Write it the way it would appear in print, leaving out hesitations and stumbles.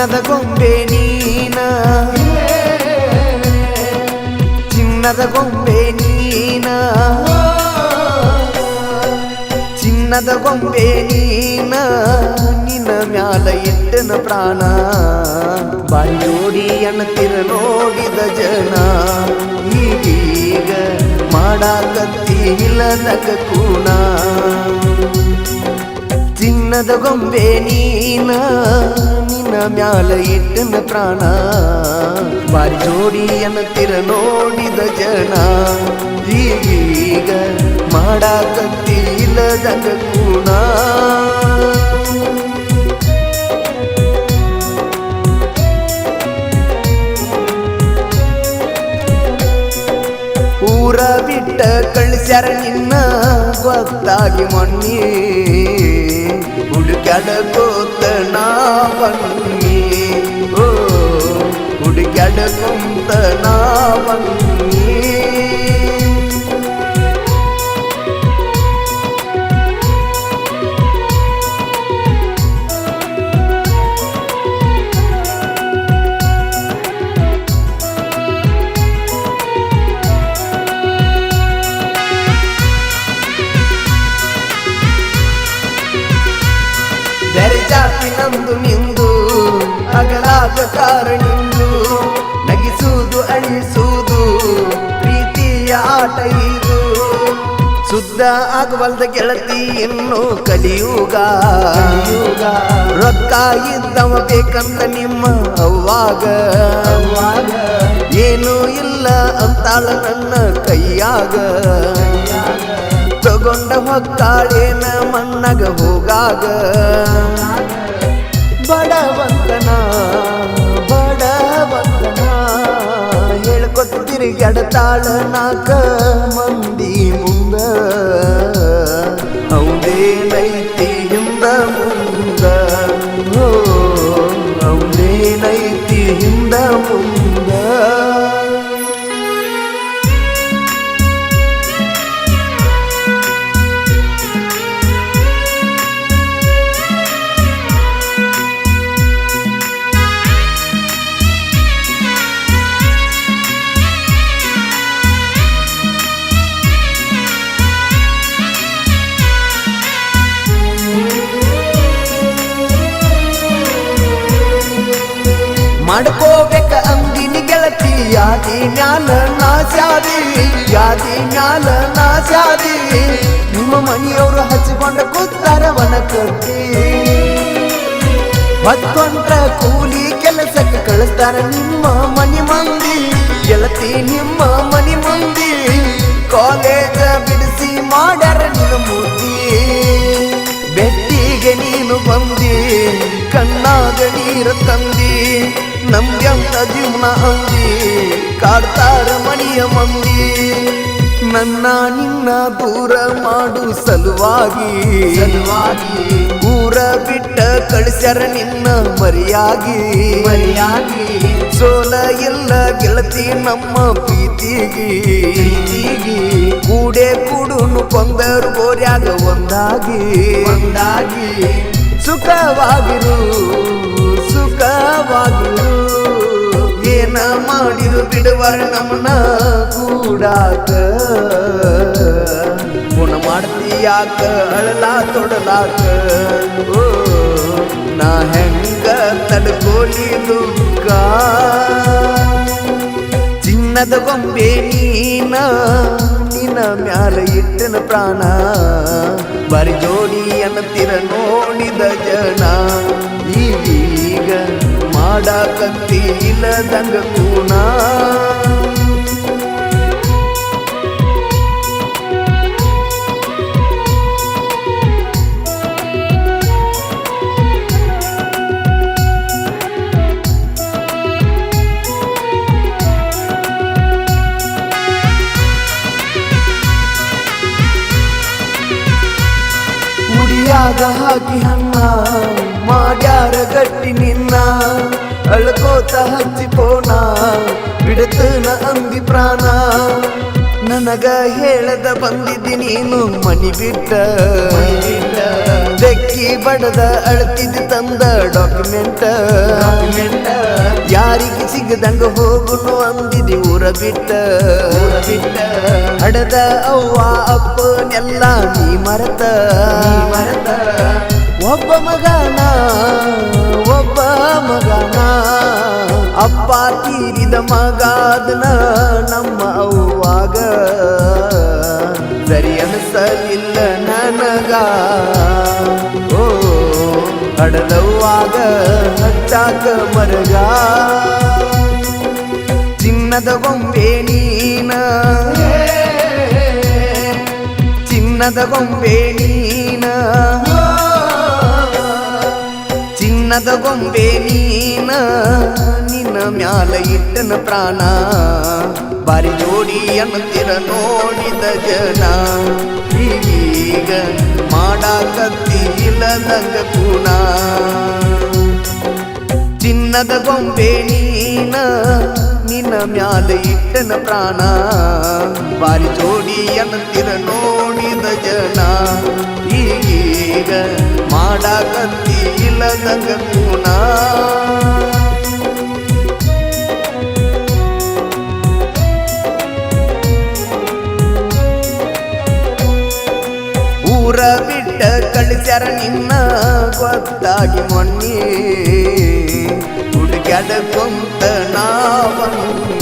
ಚಿನ್ನದ ಗೊಂಬೆ ನೀನ ಚಿನ್ನದ ಗೊಂಬೆ ನೀನ ಚಿನ್ನದ ಗೊಂಬೆ ನೀನ ನಿನ್ನ ಮ್ಯಾಲ ಇಟ್ಟನ ಪ್ರಾಣ ಬಾರಿ ನೋಡಿ ಅನ್ನತಿರ ನೋಡಿದ ಜನ ಈಗೀಗ ಮಾಡಾಕತ್ತಿ ಇಲ್ಲದಕ ಕೂಣ ಚಿನ್ನದ ಗೊಂಬೆ ನೀನ ನಿನ್ನ ಮ್ಯಾಲ ಇಟ್ಟನ ಪ್ರಾಣ ಬಾರಿ ಜೋಡಿ ಅನ್ನತಿರ ನೋಡಿದ ಜನ ಈಗೀಗ ಮಾಡಾಕತ್ತಿ ಇಲ್ಲದಕ ಕೂಣ ಊರ ಬಿಟ್ಟ ಕಳಿಸ್ಯಾರ ನಿನ್ನ ಗೊತ್ತಾಗಿ ಮೊನ್ನಿ ಹುಡುಕ್ಯಾಡಕೋತ ನಾ ಬನ್ನಿ ಓ ಹುಡುಕ್ಯಾಡಕೊಂತ ನಾ ಬನ್ನಿ ಬೇರೆ ಜಾತಿ ನಮ್ದು ನಿಂದು ಅಗಲಾದ ಕಾರಣಿಂದು ನಗಿಸುವುದು ಅಳಿಸುವುದು ಪ್ರೀತಿಯ ಆಟ ಇದು ಶುದ್ಧ ಆಗವಲ್ದ ಗೆಳತಿ ಇನ್ನು ಕಲಿಯುಗ ರೊಕ್ಕ ಇದ್ದವ ಬೇಕಂತ ನಿಮ್ಮ ಅವ್ವಾಗ ಏನೂ ಇಲ್ಲ ಅಂತಾಳ ನನ್ನ ಕೈಯಾಗ ತಗೊಂಡ ಹೊಕ್ಕಾಳೇನ ಮಣ್ಣಗ ಹೋಗಾಗ ಬಡವಂತನ ಹೇಳ್ಕೊತ ತಿರುಗಾಡತಾಳ ನಾಕ ಮಂದಿ ಮುಂದ ಅವನೇನೈತಿ ಹಿಂದ ಮುಂದ ಓ ಅವನೇನೈತಿ ಹಿಂದ ಮುಂದ ಮಾಡ್ಕೋಬೇಕ ಅಂದಿನಿ ಗೆಳತಿ ಯಾದಿ ಮ್ಯಾಲ ನಾಸ್ಯಾದಿ ಯಾದಿ ಮ್ಯಾಲ ನಾಸ್ಯಾದಿ ನಿಮ್ಮ ಮನೆಯವರು ಹಚ್ಚಿಕೊಂಡ ಕೂತಾರವನ ಕಟ್ಟಿ ಹೊತ್ಕೊಂಡ್ರ ಕೂಲಿ ಕೆಲಸಕ್ಕೆ ಕಳಿಸ್ತಾರ ನಿಮ್ಮ ಮನಿ ಮಂದಿ ಗೆಳತಿ ನಿಮ್ಮ ಮನಿ ಮಂದಿ ಕಾಲೇಜ ಬಿಡಿಸಿ ಮಾಡ್ಯಾರ ನಿನ್ನ ಮೂರ್ತಿ ಬೆಟ್ಟಿಗೆ ನೀನು ಬಂದಿ ಕಣ್ಣಾಗ ನೀರು ತಂದಿ ನಮ್ಗೆಂತ ಜೀವನ ಅಂದಿ ಕಾಡ್ತಾರ ಮನೆಯ ಮಂದಿ ನನ್ನ ನಿನ್ನ ದೂರ ಮಾಡು ಸಲುವಾಗಿ ಊರ ಬಿಟ್ಟ ಕಳಿಸ್ಯಾರ ನಿನ್ನ ಮರಿಯಾಗಿ ಸೋಲ ಇಲ್ಲ ಗೆಳತಿ ನಮ್ಮ ಪ್ರೀತಿಗಿ ಕೂಡೆ ಕೂಡುನು ಕೊಂದರು ಗೋರ್ಯಾಗ ಒಂದಾಗಿ ಸುಖವಾಗಿರು ಏನ ಮಾಡಿರು ಬಿಡುವರ ನಮ್ಮನ್ನ ಕೂಡಾಕ ಗುಣ ಮಾಡ್ತೀಯಾಕ ಅಳಲಾ ತೊಡಲಾಕ ಓ ನಾ ಹೆಂಗ ತಡ್ಕೋಲಿ ದುಃಖ ಚಿನ್ನದ ಗೊಂಬೆ ನೀನ ನಿನ್ನ ಮ್ಯಾಲ ಇಟ್ಟನ ಪ್ರಾಣ ಬಾರಿ ಜೋಡಿ ಅನ್ನತಿರ ನೋಡಿದ ಜನ ಈಗೀಗ ಮಾಡಾಕತ್ತಿ ಇಲ್ಲದಂಗ ಕೂಣ ಉಡಿಯಾಗ ಹಾಕಿ ಹಣ್ಣ ಮಾಡ್ಯಾರ ಗಟ್ಟಿ ನಿನ್ನ ಅಳ್ಕೋತ ಹಚ್ಚಿಕೋಣ ಬಿಡತನ ಅಂದಿ ಪ್ರಾಣ ನನಗ ಹೇಳದ ಬಂದಿದ್ದಿ ನೀನು ಮನಿ ಬಿಟ್ಟ ಬೆಕ್ಕಿ ಬಡದ ಅಳ್ತಿದ್ ತಂದ ಡಾಕ್ಯುಮೆಂಟ್ ಯಾರಿಗೆ ಸಿಗದಂಗ ಹೋಗುನು ಅಂದಿದಿ ಊರ ಬಿಟ್ಟ ಹಡದ ಅವ್ವ ಅಪ್ಪನೆಲ್ಲ ನೀ ಮರತ ಒಬ್ಬ ಮಗನ ಅಪ್ಪ ತೀರಿದ ಮಗಾದನ ನಮ್ಮ ಅವ್ವಾಗ ಸರಿ ಅನಿಸಲಿಲ್ಲ ನನಗ ಓ ಹಡದವ್ವಾಗ ಹಚ್ಚಾಕ ಮರಗ ಚಿನ್ನದ ಗೊಂಬೆ ನೀನ ಚಿನ್ನದ ಗೊಂಬೆ ನೀನ ಚಿನ್ನದ ಗೊಂಬೆ ನೀನ ನಿನ್ನ ಮ್ಯಾಲ ಇಟ್ಟನ ಪ್ರಾಣ ಬಾರಿ ಜೋಡಿ ಅನ್ನತಿರ ನೋಡಿದ ಜನ ಈಗ ಮಾಡಾಕತ್ತಿ ಇಲ್ಲದಂಗ ಕೂಣ ಚಿನ್ನದ ಗೊಂಬೆ ನೀನ ನಿನ್ನ ಮ್ಯಾಲ ಇಟ್ಟನ ಪ್ರಾಣ ಬಾರಿ ಜೋಡಿ ಅನ್ನತಿರ ನೋಡಿದ ಜನ ಈಗ ಮಾಡಾಕತ್ತಿ ಇಲ್ಲದಂಗ ಕೂಣ ಊರ ಬಿಟ್ಟ ಕಳಿಸ್ಯಾರ ನಿನ್ನ ಗೊತ್ತಾಗಿ ಮೊನ್ನೆ ಹುಡುಕ್ಯಾಡ ಕೊಂತ ನಾವಂಗ